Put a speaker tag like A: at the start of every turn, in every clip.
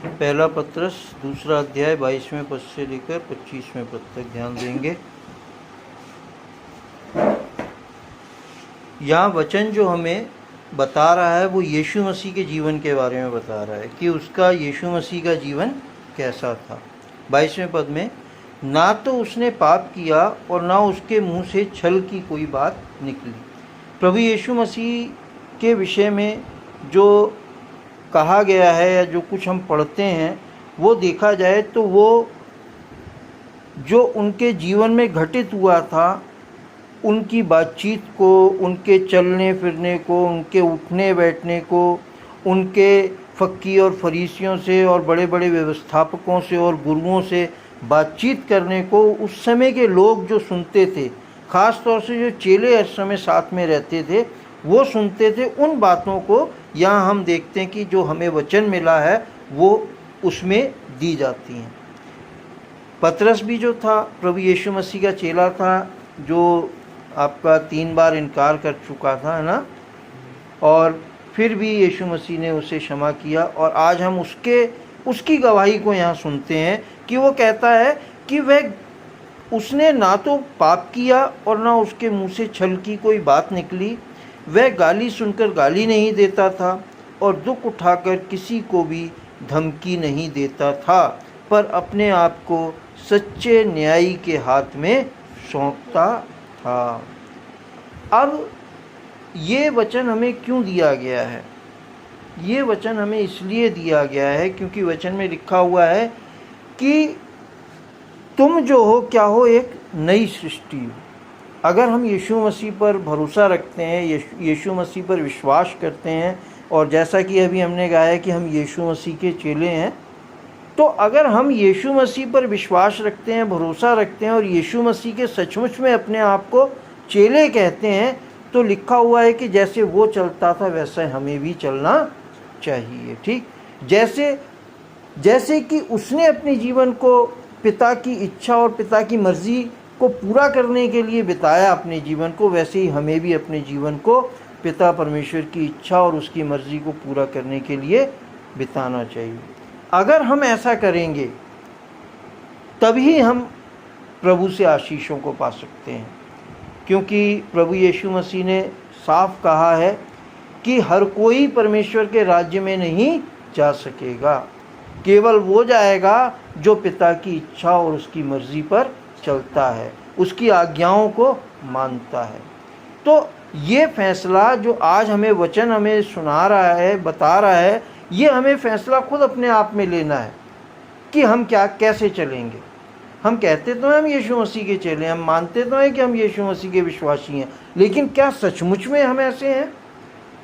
A: पहला पत्रस दूसरा अध्याय 22वें पद से लेकर 25वें पद तक ध्यान देंगे। यहाँ वचन जो हमें बता रहा है वो यीशु मसीह के जीवन के बारे में बता रहा है कि उसका यीशु मसीह का जीवन कैसा था। 22वें पद में, ना तो उसने पाप किया और ना उसके मुंह से छल की कोई बात निकली। प्रभु यीशु मसीह के विषय में जो कहा गया है या जो कुछ हम पढ़ते हैं वो देखा जाए तो वो जो उनके जीवन में घटित हुआ था, उनकी बातचीत को, उनके चलने फिरने को, उनके उठने बैठने को, उनके फक्की और फरीसियों से और बड़े बड़े व्यवस्थापकों से और गुरुओं से बातचीत करने को उस समय के लोग जो सुनते थे, ख़ास तौर से जो चेले इस समय साथ में रहते थे वो सुनते थे। उन बातों को यहाँ हम देखते हैं कि जो हमें वचन मिला है वो उसमें दी जाती हैं। पतरस भी जो था प्रभु यीशु मसीह का चेला था, जो आपका 3 बार इनकार कर चुका था, है ना, और फिर भी यीशु मसीह ने उसे क्षमा किया। और आज हम उसकी गवाही को यहाँ सुनते हैं कि वो कहता है कि उसने ना तो पाप किया और ना उसके मुंह से छल की कोई बात निकली। वह गाली सुनकर गाली नहीं देता था और दुख उठाकर किसी को भी धमकी नहीं देता था, पर अपने आप को सच्चे न्यायी के हाथ में सौंपता था। अब ये वचन हमें क्यों दिया गया है? ये वचन हमें इसलिए दिया गया है क्योंकि वचन में लिखा हुआ है कि तुम जो हो क्या हो, एक नई सृष्टि हो। अगर हम यीशु मसीह पर भरोसा रखते हैं, यीशु मसीह पर विश्वास करते हैं, और जैसा कि अभी हमने कहा है कि हम यीशु मसीह के चेले हैं, तो अगर हम यीशु मसीह पर विश्वास रखते हैं, भरोसा रखते हैं और यीशु मसीह के सचमुच में अपने आप को चेले कहते हैं, तो लिखा हुआ है कि जैसे वो चलता था वैसे हमें भी चलना चाहिए। ठीक जैसे कि उसने अपने जीवन को पिता की इच्छा और पिता की मर्जी को पूरा करने के लिए बिताया अपने जीवन को, वैसे ही हमें भी अपने जीवन को पिता परमेश्वर की इच्छा और उसकी मर्जी को पूरा करने के लिए बिताना चाहिए। अगर हम ऐसा करेंगे तभी हम प्रभु से आशीषों को पा सकते हैं, क्योंकि प्रभु यीशु मसीह ने साफ कहा है कि हर कोई परमेश्वर के राज्य में नहीं जा सकेगा, केवल वो जाएगा जो पिता की इच्छा और उसकी मर्जी पर चलता है, उसकी आज्ञाओं को मानता है। तो ये फैसला जो आज हमें वचन हमें सुना रहा है, बता रहा है, ये हमें फैसला खुद अपने आप में लेना है कि हम कैसे चलेंगे। हम कहते तो हैं हम यीशु मसीह के चेले, हम मानते तो हैं कि हम यीशु मसीह के विश्वासी हैं, लेकिन क्या सचमुच में हम ऐसे हैं?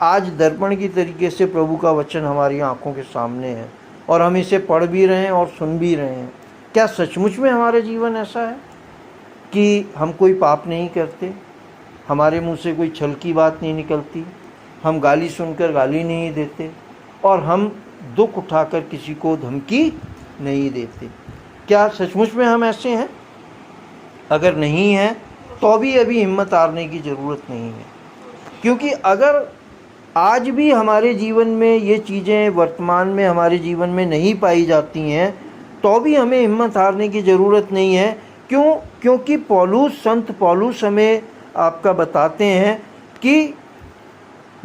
A: आज दर्पण की तरीके से प्रभु का वचन हमारी आंखों के सामने है और हम इसे पढ़ भी रहे हैं और सुन भी रहे हैं। क्या सचमुच में हमारा जीवन ऐसा है कि हम कोई पाप नहीं करते, हमारे मुंह से कोई छल की बात नहीं निकलती, हम गाली सुनकर गाली नहीं देते और हम दुख उठाकर किसी को धमकी नहीं देते? क्या सचमुच में हम ऐसे हैं? अगर नहीं है तो भी अभी हिम्मत हारने की ज़रूरत नहीं है, क्योंकि अगर आज भी हमारे जीवन में ये चीज़ें वर्तमान में हमारे जीवन में नहीं पाई जाती हैं तो भी हमें हिम्मत हारने की ज़रूरत नहीं है। क्यों? क्योंकि संत पौलुस हमें आपका बताते हैं कि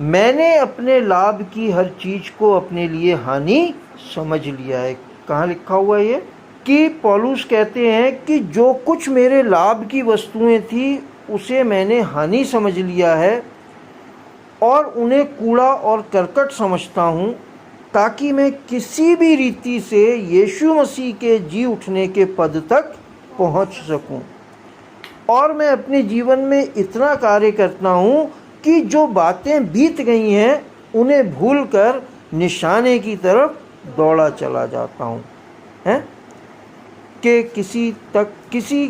A: मैंने अपने लाभ की हर चीज़ को अपने लिए हानि समझ लिया है। कहाँ लिखा हुआ है ये? कि पौलुस कहते हैं कि जो कुछ मेरे लाभ की वस्तुएं थी उसे मैंने हानि समझ लिया है और उन्हें कूड़ा और करकट समझता हूँ, ताकि मैं किसी भी रीति से यीशु मसीह के जी उठने के पद तक पहुँच सकूँ। और मैं अपने जीवन में इतना कार्य करता हूँ कि जो बातें बीत गई हैं उन्हें भूलकर निशाने की तरफ दौड़ा चला जाता हूँ, हैं, कि किसी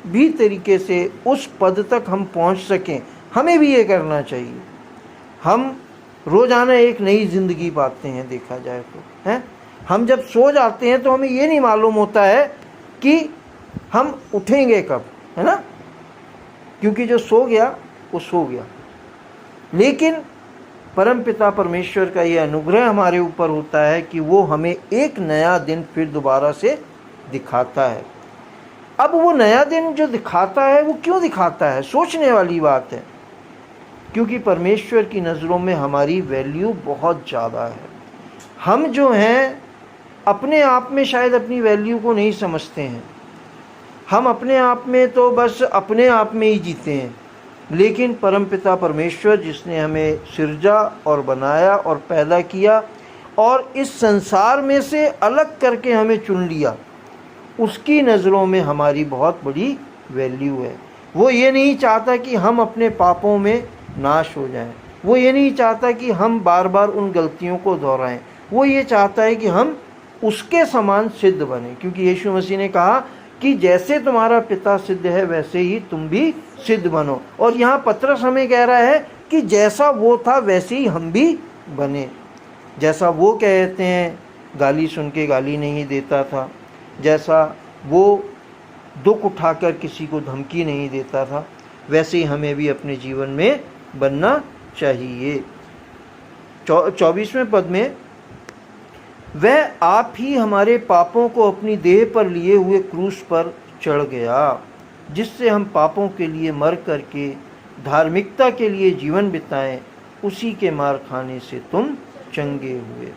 A: भी तरीके से उस पद तक हम पहुँच सकें। हमें भी ये करना चाहिए। हम रोज़ाना एक नई ज़िंदगी पाते हैं, देखा जाए तो, हैं। हम जब सो जाते हैं तो हमें ये नहीं मालूम होता है कि हम उठेंगे कब, है ना, क्योंकि जो सो गया वो सो गया। लेकिन परम पिता परमेश्वर का ये अनुग्रह हमारे ऊपर होता है कि वो हमें एक नया दिन फिर दोबारा से दिखाता है। अब वो नया दिन जो दिखाता है वो क्यों दिखाता है, सोचने वाली बात है। क्योंकि परमेश्वर की नज़रों में हमारी वैल्यू बहुत ज़्यादा है। हम जो हैं अपने आप में शायद अपनी वैल्यू को नहीं समझते हैं। हम अपने आप में तो बस अपने आप में ही जीते हैं, लेकिन परमपिता परमेश्वर जिसने हमें सिरजा और बनाया और पैदा किया और इस संसार में से अलग करके हमें चुन लिया, उसकी नज़रों में हमारी बहुत बड़ी वैल्यू है। वो ये नहीं चाहता कि हम अपने पापों में नाश हो जाएं। वो ये नहीं चाहता कि हम बार बार उन गलतियों को दोहराएं। वो ये चाहता है कि हम उसके समान सिद्ध बने, क्योंकि यीशु मसीह ने कहा कि जैसे तुम्हारा पिता सिद्ध है वैसे ही तुम भी सिद्ध बनो। और यहाँ पतरस हमें कह रहा है कि जैसा वो था वैसे ही हम भी बने। जैसा वो कहते हैं गाली सुन के गाली नहीं देता था, जैसा वो दुख उठाकर किसी को धमकी नहीं देता था, वैसे ही हमें भी अपने जीवन में बनना चाहिए। 24वें पद में, वह आप ही हमारे पापों को अपनी देह पर लिए हुए क्रूस पर चढ़ गया, जिससे हम पापों के लिए मर करके धार्मिकता के लिए जीवन बिताएं। उसी के मार खाने से तुम चंगे हुए।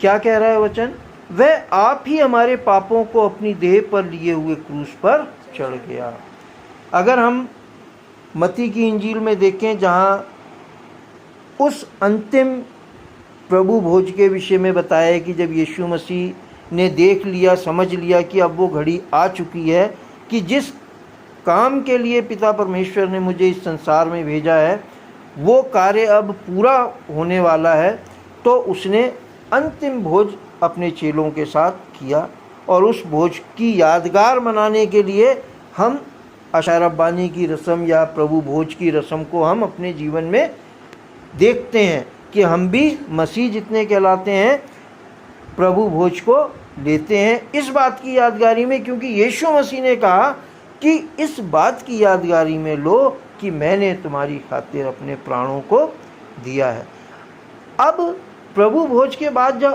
A: क्या कह रहा है वचन? वह आप ही हमारे पापों को अपनी देह पर लिए हुए क्रूस पर चढ़ गया। अगर हम मत्ती की इंजील में देखें, जहाँ उस अंतिम प्रभु भोज के विषय में बताया है कि जब यीशु मसीह ने देख लिया, समझ लिया कि अब वो घड़ी आ चुकी है कि जिस काम के लिए पिता परमेश्वर ने मुझे इस संसार में भेजा है वो कार्य अब पूरा होने वाला है, तो उसने अंतिम भोज अपने चेलों के साथ किया। और उस भोज की यादगार मनाने के लिए हम अशारब्बानी की रस्म या प्रभु भोज की रस्म को हम अपने जीवन में देखते हैं कि हम भी मसीह जितने कहलाते हैं प्रभु भोज को लेते हैं इस बात की यादगारी में, क्योंकि यीशु मसीह ने कहा कि इस बात की यादगारी में लो कि मैंने तुम्हारी खातिर अपने प्राणों को दिया है। अब प्रभु भोज के बाद जो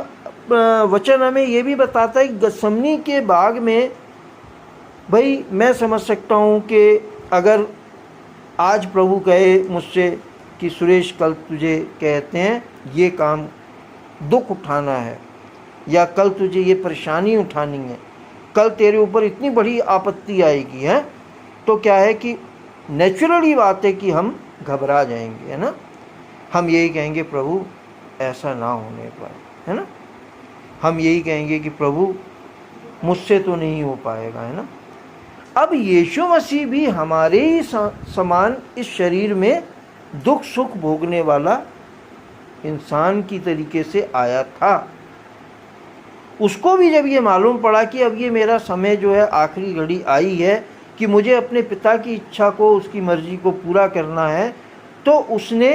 A: वचन हमें ये भी बताता है कि गतसमनी के बाग में, भाई मैं समझ सकता हूँ कि अगर आज प्रभु कहे मुझसे कि सुरेश कल तुझे कहते हैं ये काम दुख उठाना है, या कल तुझे ये परेशानी उठानी है, कल तेरे ऊपर इतनी बड़ी आपत्ति आएगी है, तो क्या है कि नेचुरली बात है कि हम घबरा जाएंगे, है ना। हम यही कहेंगे प्रभु ऐसा ना होने पाए, है ना। हम यही कहेंगे कि प्रभु मुझसे तो नहीं हो पाएगा, है ना। अब यीशु मसीह भी हमारे ही समान इस शरीर में दुख सुख भोगने वाला इंसान की तरीके से आया था। उसको भी जब ये मालूम पड़ा कि अब ये मेरा समय जो है आखिरी घड़ी आई है कि मुझे अपने पिता की इच्छा को, उसकी मर्जी को पूरा करना है, तो उसने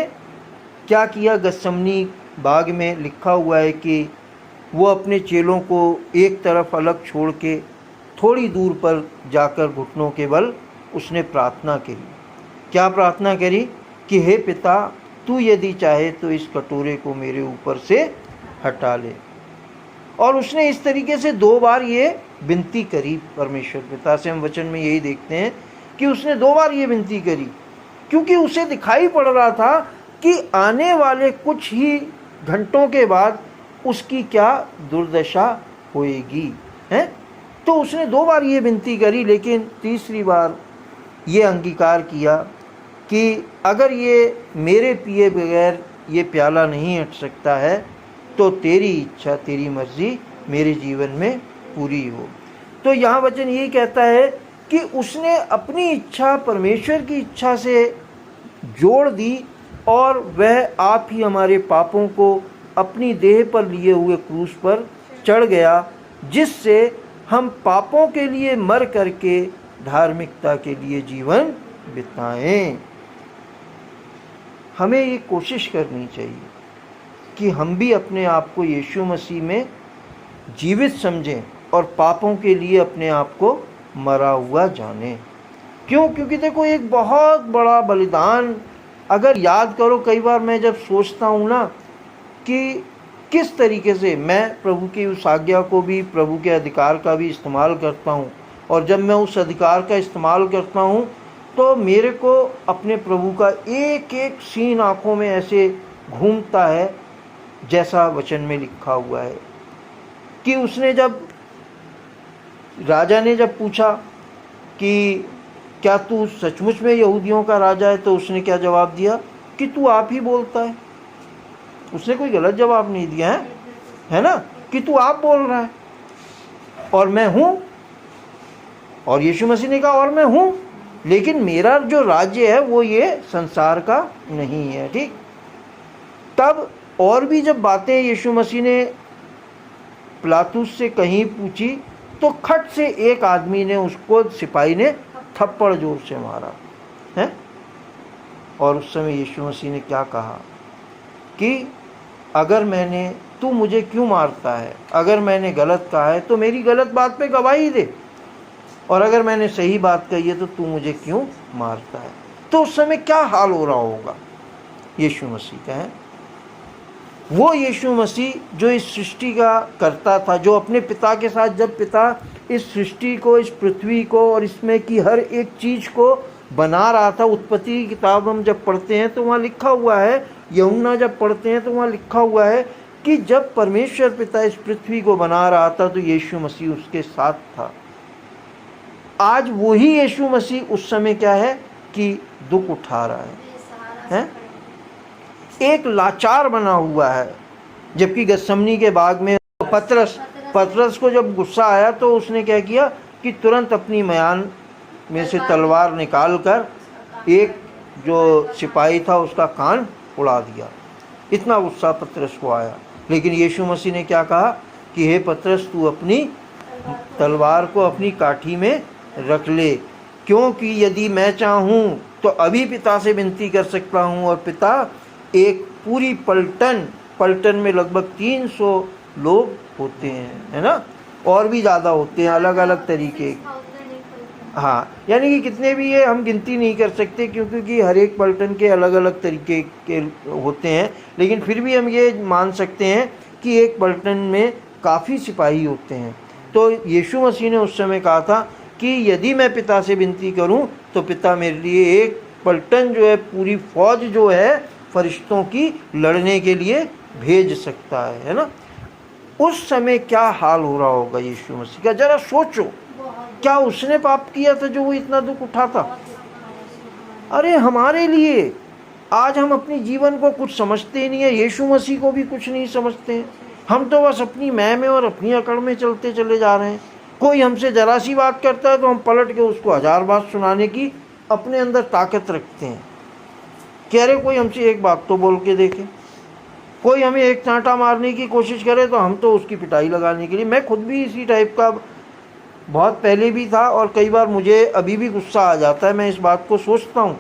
A: क्या किया? गतसमनी बाग में लिखा हुआ है कि वो अपने चेलों को एक तरफ अलग छोड़ के थोड़ी दूर पर जाकर घुटनों के बल उसने प्रार्थना करी। क्या प्रार्थना करी? कि हे पिता, तू यदि चाहे तो इस कटोरे को मेरे ऊपर से हटा ले। और उसने इस तरीके से 2 बार ये विनती करी परमेश्वर पिता से। हम वचन में यही देखते हैं कि उसने 2 बार ये विनती करी, क्योंकि उसे दिखाई पड़ रहा था कि आने वाले कुछ ही घंटों के बाद उसकी क्या दुर्दशा होएगी, है। तो उसने 2 बार ये विनती करी, लेकिन तीसरी बार ये अंगीकार किया कि अगर ये मेरे पिए बगैर ये प्याला नहीं हट सकता है, तो तेरी इच्छा, तेरी मर्जी मेरे जीवन में पूरी हो। तो यहाँ वचन यही कहता है कि उसने अपनी इच्छा परमेश्वर की इच्छा से जोड़ दी, और वह आप ही हमारे पापों को अपनी देह पर लिए हुए क्रूस पर चढ़ गया, जिससे हम पापों के लिए मर करके धार्मिकता के लिए जीवन बिताएं। हमें ये कोशिश करनी चाहिए कि हम भी अपने आप को यीशु मसीह में जीवित समझें और पापों के लिए अपने आप को मरा हुआ जानें। क्यों? क्योंकि देखो, एक बहुत बड़ा बलिदान अगर याद करो, कई बार मैं जब सोचता हूँ ना कि किस तरीके से मैं प्रभु की उस आज्ञा को भी, प्रभु के अधिकार का भी इस्तेमाल करता हूँ, और जब मैं उस अधिकार का इस्तेमाल करता हूँ तो मेरे को अपने प्रभु का एक एक सीन आँखों में ऐसे घूमता है, जैसा वचन में लिखा हुआ है कि उसने जब, राजा ने जब पूछा कि क्या तू सचमुच में यहूदियों का राजा है, तो उसने क्या जवाब दिया कि तू आप ही बोलता है। उसने कोई गलत जवाब नहीं दिया है ना, कि तू आप बोल रहा है और मैं हूँ। और यीशु मसीह ने कहा और मैं हूँ, लेकिन मेरा जो राज्य है वो ये संसार का नहीं है। ठीक, तब और भी जब बातें यीशु मसीह ने पिलातुस से कहीं पूछी तो खट से एक आदमी ने उसको, सिपाही ने थप्पड़ जोर से मारा है। और उस समय यीशु मसीह ने क्या कहा कि अगर मैंने, तू मुझे क्यों मारता है, अगर मैंने गलत कहा है तो मेरी गलत बात पे गवाही दे, और अगर मैंने सही बात कही है तो तू मुझे क्यों मारता है। तो उस समय क्या हाल हो रहा होगा यीशु मसीह का है। वो यीशु मसीह जो इस सृष्टि का करता था, जो अपने पिता के साथ, जब पिता इस सृष्टि को, इस पृथ्वी को और इसमें की हर एक चीज़ को बना रहा था। उत्पत्ति की किताब हम जब पढ़ते हैं तो वहाँ लिखा हुआ है, यूहन्ना जब पढ़ते हैं तो वहाँ लिखा हुआ है कि जब परमेश्वर पिता इस पृथ्वी को बना रहा था तो यीशु मसीह उसके साथ था। आज वही यीशु मसीह उस समय क्या है कि दुख उठा रहा है? एक लाचार बना हुआ है। जबकि गत्समनी के बाग में पतरस को जब गुस्सा आया तो उसने क्या किया कि तुरंत अपनी म्यान में से तलवार निकालकर एक जो सिपाही था उसका कान उड़ा दिया। इतना गुस्सा पतरस को आया। लेकिन यीशु मसीह ने क्या कहा कि हे पतरस, तू अपनी तलवार को अपनी काठी में रख ले, क्योंकि यदि मैं चाहूँ तो अभी पिता से विनती कर सकता हूँ, और पिता एक पूरी पलटन में लगभग 300 लोग होते हैं, है ना, और भी ज़्यादा होते हैं, अलग अलग तरीके। हाँ, यानी कि कितने भी ये हम गिनती नहीं कर सकते, क्योंकि हर एक पलटन के अलग अलग तरीके के होते हैं। लेकिन फिर भी हम ये मान सकते हैं कि एक पलटन में काफ़ी सिपाही होते हैं। तो यीशु मसीह ने उस समय कहा था कि यदि मैं पिता से विनती करूं तो पिता मेरे लिए एक पलटन जो है, पूरी फौज जो है फरिश्तों की लड़ने के लिए भेज सकता है ना। उस समय क्या हाल हो रहा होगा यीशु मसीह का, जरा सोचो। क्या उसने पाप किया था जो वो इतना दुख उठाता? अरे हमारे लिए आज हम अपने जीवन को कुछ समझते ही नहीं है, यीशु मसीह को भी कुछ नहीं समझते हैं। हम तो बस अपनी मैं में और अपनी अकड़ में चलते चले जा रहे हैं। कोई हमसे जरा सी बात करता है तो हम पलट के उसको 1000 बात सुनाने की अपने अंदर ताकत रखते हैं। कह रहे कोई हमसे एक बात तो बोल के देखे, कोई हमें एक चांटा मारने की कोशिश करे तो हम तो उसकी पिटाई लगाने के लिए। मैं खुद भी इसी टाइप का बहुत पहले भी था, और कई बार मुझे अभी भी गुस्सा आ जाता है। मैं इस बात को सोचता हूँ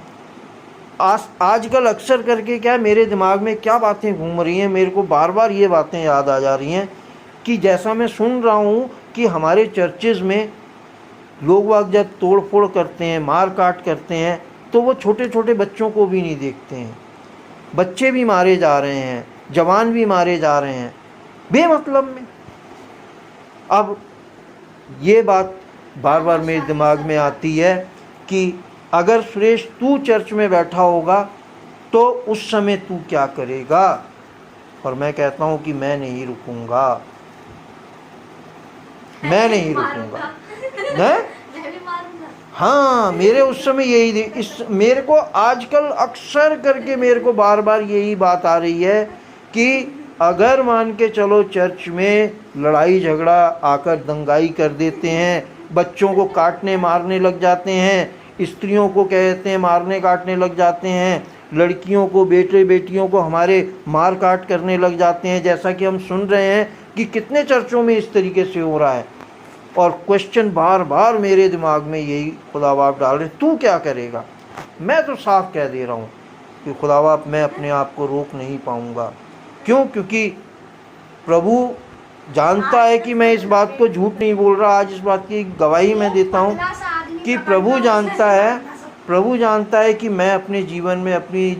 A: आजकल अक्सर करके, क्या मेरे दिमाग में क्या बातें घूम रही हैं, मेरे को बार बार ये बातें याद आ जा रही हैं कि जैसा मैं सुन रहा हूँ कि हमारे चर्चेज़ में लोग वाग जब तोड़ फोड़ करते हैं, मार काट करते हैं, तो वो छोटे छोटे बच्चों को भी नहीं देखते हैं। बच्चे भी मारे जा रहे हैं, जवान भी मारे जा रहे हैं बेमतलब में। अब ये बात बार बार मेरे दिमाग में आती है कि अगर सुरेश तू चर्च में बैठा होगा तो उस समय तू क्या करेगा? और मैं कहता हूँ कि मैं नहीं रुकूंगा, मैं नहीं रुकूंगा। मैं हाँ, मेरे उस समय यही मेरे को आजकल अक्सर करके मेरे को बार बार यही बात आ रही है कि अगर मान के चलो चर्च में लड़ाई झगड़ा आकर दंगाई कर देते हैं, बच्चों को काटने मारने लग जाते हैं, स्त्रियों को कहते हैं मारने काटने लग जाते हैं, लड़कियों को, बेटे बेटियों को हमारे मार काट करने लग जाते हैं, जैसा कि हम सुन रहे हैं कि कितने चर्चों में इस तरीके से हो रहा है। और क्वेश्चन बार बार मेरे दिमाग में यही खुदा बाप डाल रहे, तू क्या करेगा? मैं तो साफ कह दे रहा हूँ कि खुदा बाप मैं अपने आप को रोक नहीं पाऊँगा। क्यों? क्योंकि प्रभु जानता है कि मैं इस बात को झूठ नहीं बोल रहा। आज इस बात की गवाही मैं देता हूँ कि प्रभु जानता है कि मैं अपने जीवन में अपनी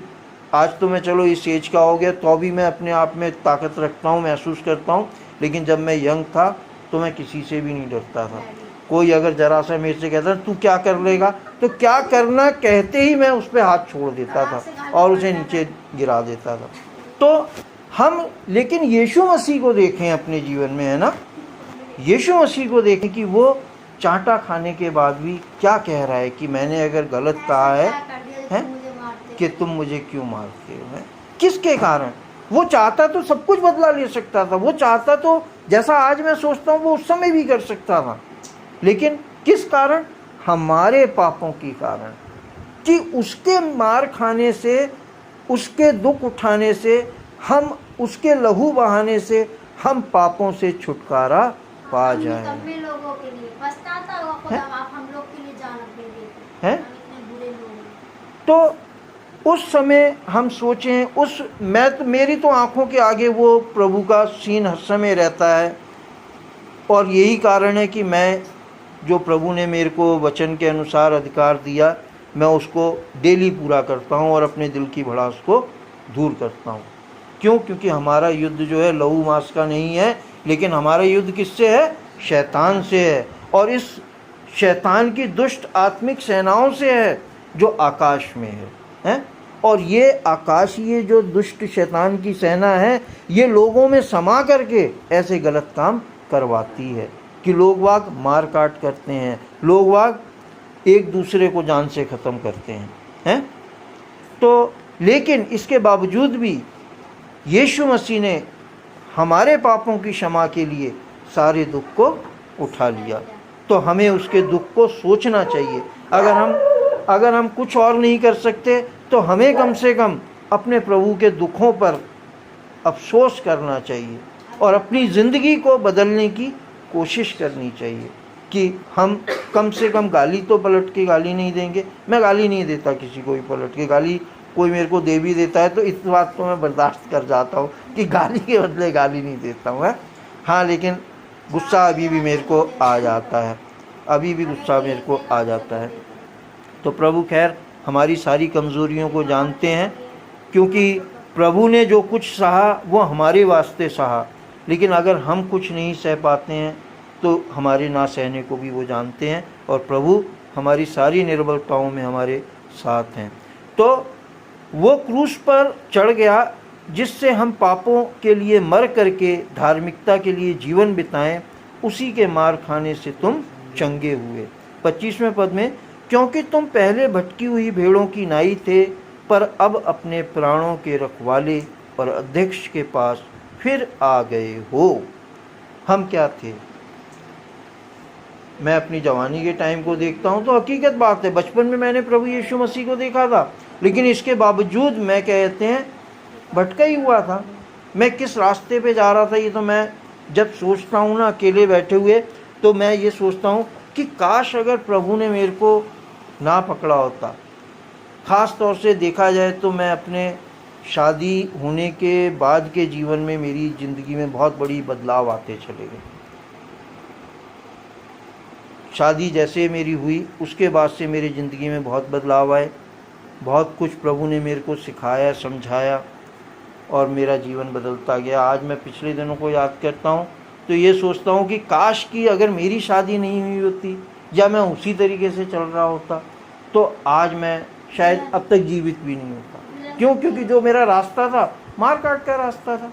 A: आज तो मैं चलो इस एज का हो गया तो भी मैं अपने आप में ताकत रखता हूँ, महसूस करता हूँ, लेकिन जब मैं यंग था तो मैं किसी से भी नहीं डरता था। कोई अगर जरा सा मेरे से कहता तू क्या कर लेगा, तो क्या करना कहते ही मैं उस पर हाथ छोड़ देता था और उसे नीचे गिरा देता था। तो हम लेकिन यीशु मसीह को देखें अपने जीवन में, है ना, यीशु मसीह को देखें कि वो चांटा खाने के बाद भी क्या कह रहा है कि मैंने अगर गलत कहा है कि तुम मुझे क्यों मारते हो, है किसके कारण। वो चाहता तो सब कुछ बदला ले सकता था, वो चाहता तो जैसा आज मैं सोचता हूँ वो उस समय भी कर सकता था, लेकिन किस कारण, हमारे पापों के कारण, कि उसके मार खाने से, उसके दुख उठाने से, हम उसके लहू बहाने से हम पापों से छुटकारा पा जाए। है तो उस समय हम सोचें, मेरी तो आंखों के आगे वो प्रभु का सीन हर समय रहता है, और यही कारण है कि मैं जो प्रभु ने मेरे को वचन के अनुसार अधिकार दिया, मैं उसको डेली पूरा करता हूँ और अपने दिल की भड़ास को दूर करता हूँ। क्यों? क्योंकि हमारा युद्ध जो है लहू मांस का नहीं है, लेकिन हमारा युद्ध किससे है? शैतान से है, और इस शैतान की दुष्ट आत्मिक सेनाओं से है जो आकाश में है? और ये आकाशीय जो दुष्ट शैतान की सेना है, ये लोगों में समा करके ऐसे गलत काम करवाती है कि लोग वाग मार काट करते हैं, लोग वाग एक दूसरे को जान से ख़त्म करते हैं? तो लेकिन इसके बावजूद भी यीशु मसीह ने हमारे पापों की क्षमा के लिए सारे दुख को उठा लिया। तो हमें उसके दुख को सोचना चाहिए। अगर हम कुछ और नहीं कर सकते तो हमें कम से कम अपने प्रभु के दुखों पर अफसोस करना चाहिए और अपनी ज़िंदगी को बदलने की कोशिश करनी चाहिए कि हम कम से कम गाली तो पलट के गाली नहीं देंगे। मैं गाली नहीं देता किसी को भी पलट के, गाली कोई मेरे को दे भी देता है तो इस बात को मैं बर्दाश्त कर जाता हूँ कि गाली के बदले गाली नहीं देता हूँ। हाँ, लेकिन गुस्सा अभी भी मेरे को आ जाता है, अभी भी गुस्सा मेरे को आ जाता है। तो प्रभु खैर हमारी सारी कमज़ोरियों को जानते हैं, क्योंकि प्रभु ने जो कुछ सहा वो हमारे वास्ते सहा, लेकिन अगर हम कुछ नहीं सह पाते हैं तो हमारे ना सहने को भी वो जानते हैं, और प्रभु हमारी सारी निर्बलताओं में हमारे साथ हैं। तो वो क्रूस पर चढ़ गया जिससे हम पापों के लिए मर करके धार्मिकता के लिए जीवन बिताएं, उसी के मार खाने से तुम चंगे हुए। 25वें पद में, क्योंकि तुम पहले भटकी हुई भेड़ों की नाई थे, पर अब अपने प्राणों के रखवाले और अध्यक्ष के पास फिर आ गए हो। हम क्या थे? मैं अपनी जवानी के टाइम को देखता हूँ तो हकीकत बात है, बचपन में मैंने प्रभु यीशु मसीह को देखा था, लेकिन इसके बावजूद मैं कहते हैं भटका ही हुआ था। मैं किस रास्ते पे जा रहा था, ये तो मैं जब सोचता हूँ ना अकेले बैठे हुए, तो मैं ये सोचता हूँ कि काश अगर प्रभु ने मेरे को ना पकड़ा होता। ख़ास तौर से देखा जाए तो मैं अपने शादी होने के बाद के जीवन में मेरी ज़िंदगी में बहुत बड़ी बदलाव आते चले गए। शादी जैसे मेरी हुई उसके बाद से मेरी ज़िंदगी में बहुत बदलाव आए, बहुत कुछ प्रभु ने मेरे को सिखाया, समझाया, और मेरा जीवन बदलता गया। आज मैं पिछले दिनों को याद करता हूँ तो ये सोचता हूँ कि काश कि अगर मेरी शादी नहीं हुई होती या मैं उसी तरीके से चल रहा होता तो आज मैं शायद अब तक जीवित भी नहीं होता। क्यों? क्योंकि जो मेरा रास्ता था मार काट का रास्ता था,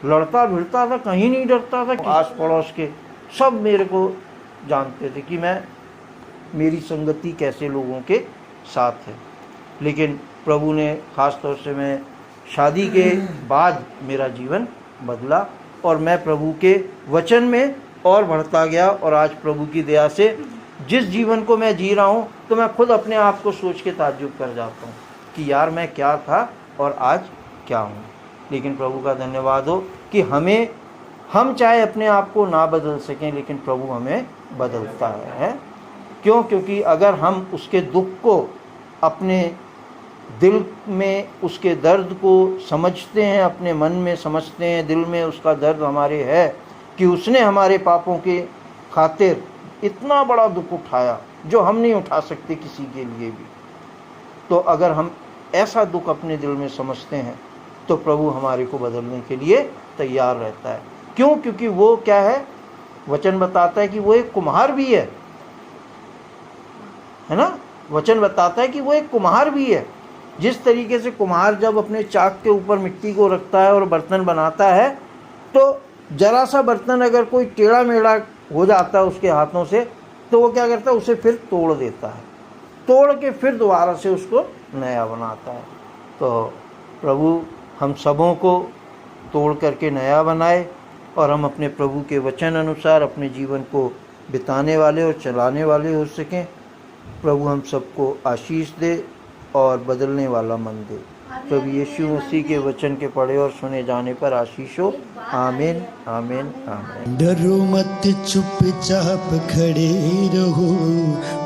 A: लड़ता भिड़ता था, कहीं नहीं डरता था। आस पड़ोस के सब मेरे को जानते थे कि मेरी संगति कैसे लोगों के साथ है। लेकिन प्रभु ने ख़ास तौर से मैं शादी के बाद मेरा जीवन बदला और मैं प्रभु के वचन में और बढ़ता गया, और आज प्रभु की दया से जिस जीवन को मैं जी रहा हूँ तो मैं खुद अपने आप को सोच के ताज्जुब कर जाता हूँ कि यार मैं क्या था और आज क्या हूँ। लेकिन प्रभु का धन्यवाद हो कि हम चाहे अपने आप को ना बदल सकें, लेकिन प्रभु हमें बदलता है। क्यों? क्योंकि अगर हम उसके दुख को अपने दिल में, उसके दर्द को समझते हैं, अपने मन में समझते हैं, दिल में उसका दर्द हमारे है कि उसने हमारे पापों के खातिर इतना बड़ा दुख उठाया जो हम नहीं उठा सकते किसी के लिए भी। तो अगर हम ऐसा दुख अपने दिल में समझते हैं, तो प्रभु हमारे को बदलने के लिए तैयार रहता है। क्यों? क्योंकि वो क्या है, वचन बताता है कि वो एक कुम्हार भी है ना। वचन बताता है कि वो एक कुम्हार भी है। जिस तरीके से कुम्हार जब अपने चाक के ऊपर मिट्टी को रखता है और बर्तन बनाता है, तो जरा सा बर्तन अगर कोई टेढ़ा मेढ़ा हो जाता है उसके हाथों से, तो वो क्या करता है, उसे फिर तोड़ देता है, तोड़ के फिर दोबारा से उसको नया बनाता है। तो प्रभु हम सबों को तोड़ करके नया बनाए और हम अपने प्रभु के वचन अनुसार अपने जीवन को बिताने वाले और चलाने वाले हो सकें। प्रभु हम सबको आशीष दे और बदलने वाला मन दे। प्रभु यीशु मसीह के वचन के पढ़े और सुने जाने पर आशीष हो। आमीन आमीन आमीन।
B: डरो मत, चुपचाप खड़े रहो,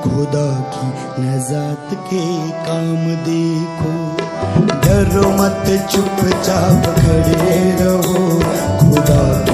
B: खुदा की नजात के काम देखो। डरो मत, चुपचाप खड़े रहो, खुदा